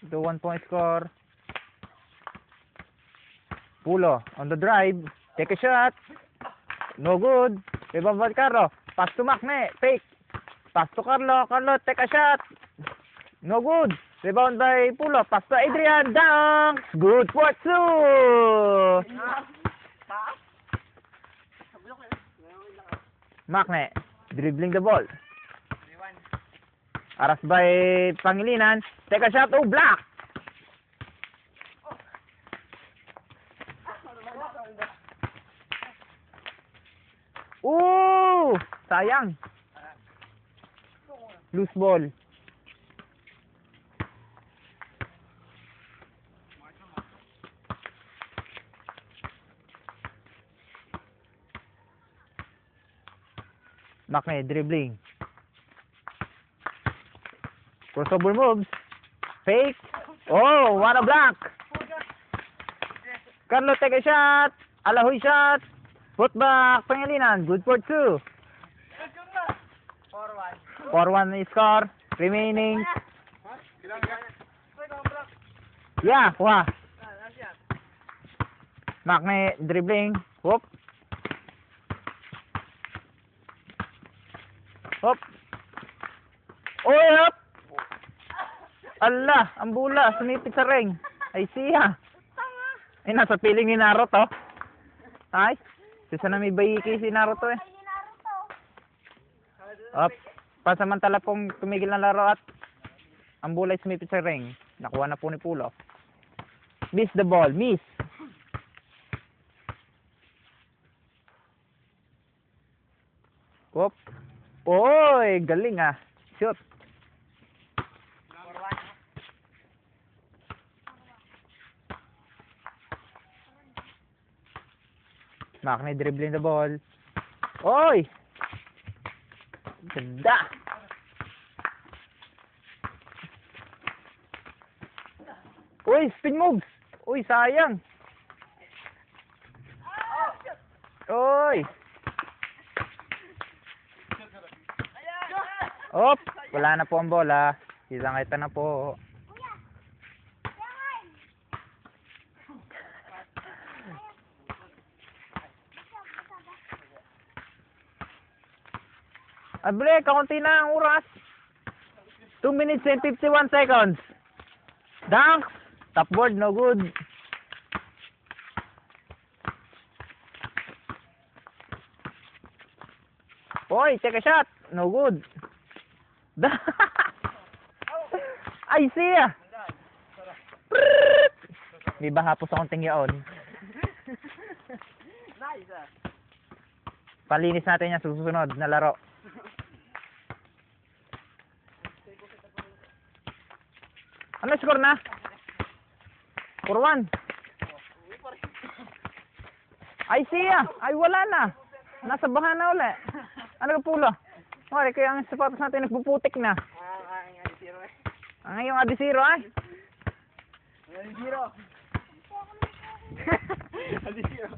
Ito 1 point score. Pulo on the drive. Take a shot. No good. Rebound by Carlo. Pass to Macne. Fake. Pass to Carlo. Carlo, take a shot. No good. Rebound by Pulo. Pass to Adrian. Dunk. Good for two. Macne. Dribbling the ball. Aras by Pangilinan. Take a shot. Oh, block. Ooh! Sayang. Loose ball. Macne dribbling. Crossover moves. Fake. Oh, what a block. Carlo take a shot. Alahoy shot. Put back. Pangilinan. Good for two. 4-1 score. Remaining. Yeah, kuha. Macne dribbling. Whoop. Hop. Oy, hop. Allah, ang bula. Sumipit sa ring. Ay, siya. Ay, nasa piling ni Naruto. Ay, isa na may bayiki si Naruto eh. Hop. Pasamantala pong tumigil na laro at ang bola ay sumipit sa ring. Nakuha na po ni Pulo. Miss the ball. Miss. Hop. Oy, galing ah. Shoot. Macne dribbling the ball. Oy! Ganda! Uy, spin moves! Uy, sayang! Uy! Op! Wala na po ang bola. Kita na po. Abre, kaunti na ang oras. 2 minutes and 51 seconds. Dunk. Top board, no good. Oy, take a shot. No good. Ay, siya. May baha po sa konting yaon. Palinis natin yan sa susunod na laro. Ano score na? 4-1. Ay, siya. Ay, wala na. Nasa baha na ulit. Ano ka Pulo? Mari, kaya ang sapatos natin nagpuputik na. Ang iyong adisiro ay. Adisiro. Adisiro.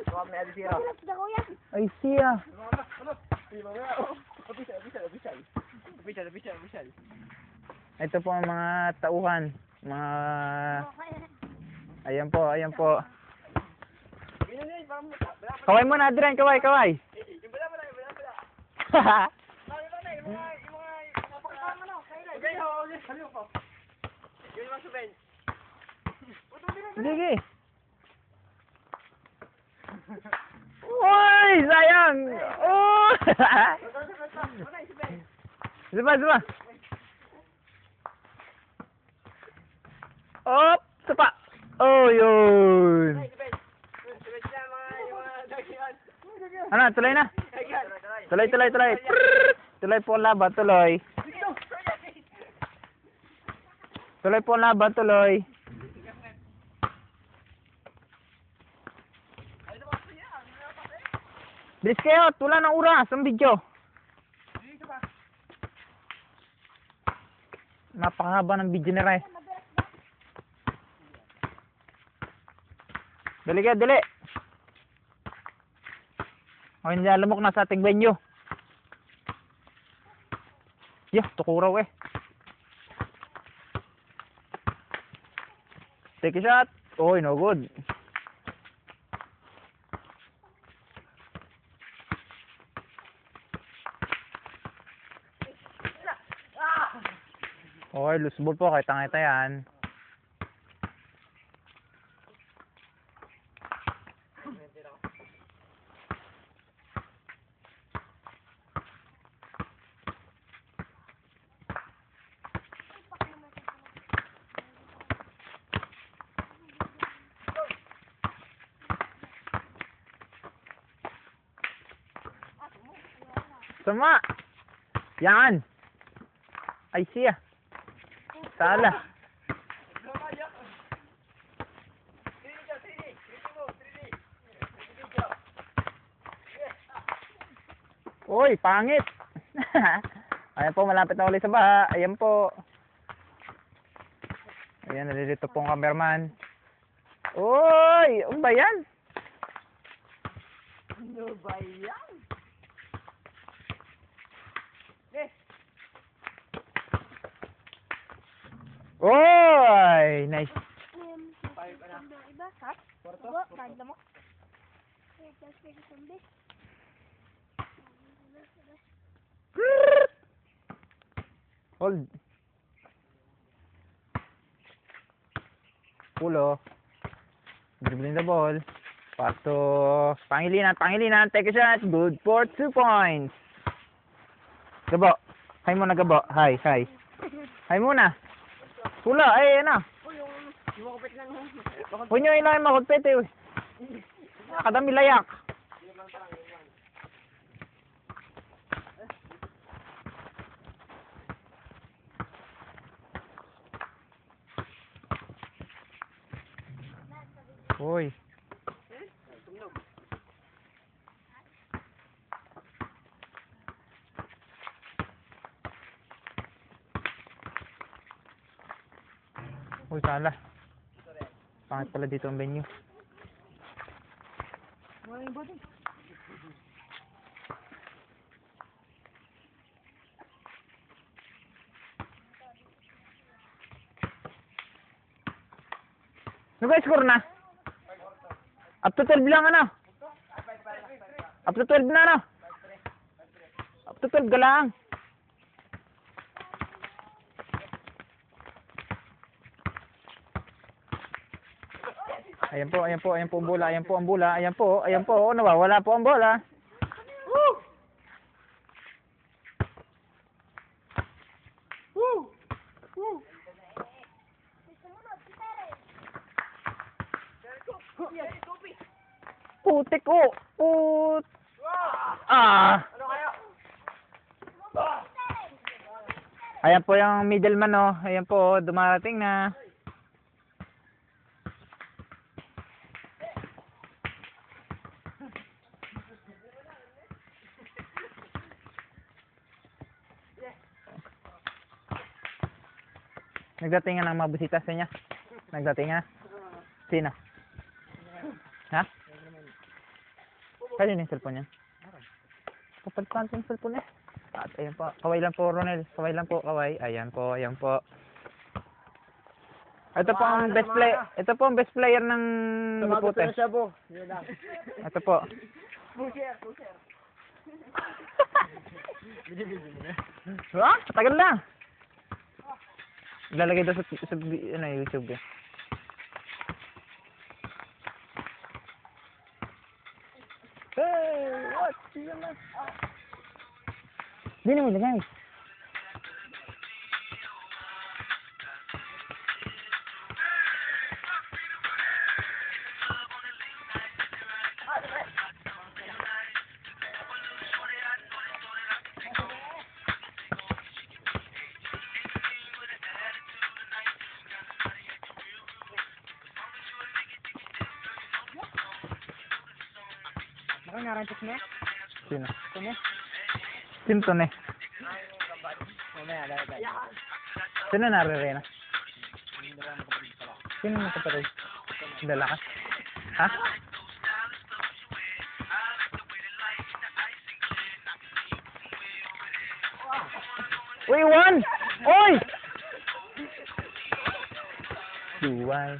Tuwag na adisiro. Ay, siya. Ito po ang mga tauhan. Mga... Ayan po, ayan po. Kaway mo na, Adrian. Kaway, kaway. Haha. Sige. Uy, sayang. Oh. Zuba, zuba. Op, sapa. Oh, yun. Ano, tuloy na. Tuloy, tuloy, tuloy. Tuloy po ang laban, tuloy. Tuloy po ang laban, tuloy. Bilis kayo, wala ng oras ang video. Napakahaba ng video na rin. Dali ka, dali. O, hindi alamok na sa ating venue. Yah, tukuraw eh. Take a shot. Oy, no good. Okay, loose ball po. Kitang-kita yan. Sama. Yan. Ay siya. Sala. Uy, pangit. Ayan po, malapit na ulit sa baha. Ayan po. Ayan, nalilito pong cameraman. Uy, ano ba yan? Ano ba yan? Uy, nice. Hold. Pulo. Dribbling the ball. Pass to Pangilinan. Take a shot. Good for 2 points. Gabo. Hi muna, Gabo. Hi. Hi muna. Pula, ano? Yung makupit lang. Punyo ilang makupit eh. Kadami layak. Uy. Uy, sala. Pangit pala dito ang venue. Nag-score na? Up to 12 lang ano? Up to 12 na ano? Up to 12 ka lang. Ayan po ang bola, ayan po, nawawala po ang bola. Woo! Putik ko, Ano kaya? Ayan po yung middleman oh, ayan po, dumarating na. Nagdating ng mga bisita sa niya. Nagdating na. Sino? Ha? Kaya yung cellphone niya? Kapalitan yung cellphone niya. At ayan po. Kaway lang po, Ronel. Kaway lang po, kaway. Ayan po. Ito po ang best player ng Lupute. siya po. Yun lang. Ito po. Pusher. Ha? Tagal na. Ilalagay daw sa YouTube eh. Hey, what? Sige na. Di na mo ilagay. Baka narantos mo? Sino? Ito na. Sino to ne? Mamaya, dahil. Sino narirena? Sino nakapatid? Dala ka? Ha? Uy, one! Oy! Duway.